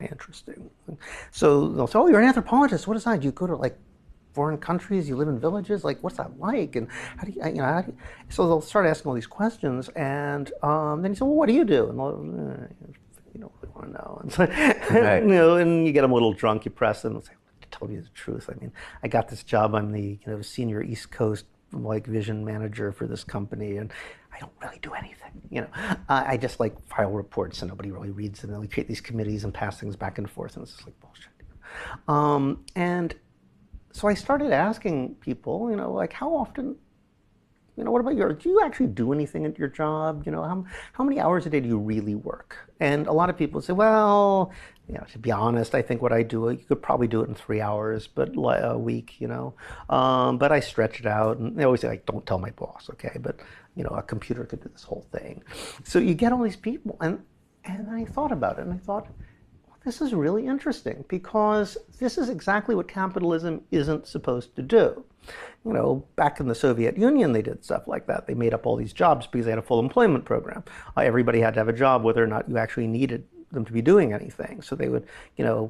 Interesting. So they'll say, "Oh, you're an anthropologist. What is that? Do you go to like foreign countries? You live in villages? Like, what's that like? And how do how do you?" So they'll start asking all these questions, and then you say, "Well, what do you do?" And you don't really want to know. And so, Right. and you get them a little drunk. You press them and say, "To tell you the truth, I mean, I got this job. I'm the senior East Coast like vision manager for this company, and I don't really do anything. I just like file reports, and nobody really reads them. And we create these committees and pass things back and forth, and it's just like bullshit." And so I started asking people, like, how often, what about do you actually do anything at your job? How many hours a day do you really work? And a lot of people say, well, to be honest, I think what I do, you could probably do it in 3 hours, but a week, but I stretch it out. And they always say, like, don't tell my boss, okay? But, a computer could do this whole thing. So you get all these people, and I thought about it, and I thought, this is really interesting because this is exactly what capitalism isn't supposed to do. Back in the Soviet Union, they did stuff like that. They made up all these jobs because they had a full employment program. Everybody had to have a job, whether or not you actually needed them to be doing anything. So they would,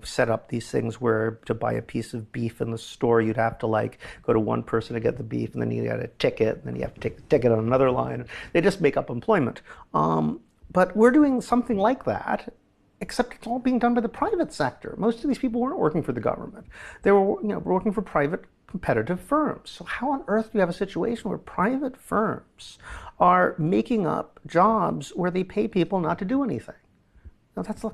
set up these things where to buy a piece of beef in the store, you'd have to like go to one person to get the beef, and then you got a ticket, and then you have to take the ticket on another line. They just make up employment. But we're doing something like that, except it's all being done by the private sector. Most of these people weren't working for the government. They were, working for private competitive firms. So how on earth do you have a situation where private firms are making up jobs where they pay people not to do anything? Now that's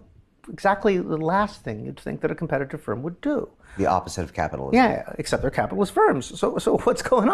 exactly the last thing you'd think that a competitive firm would do. The opposite of capitalism. Yeah, except they're capitalist firms. So what's going on?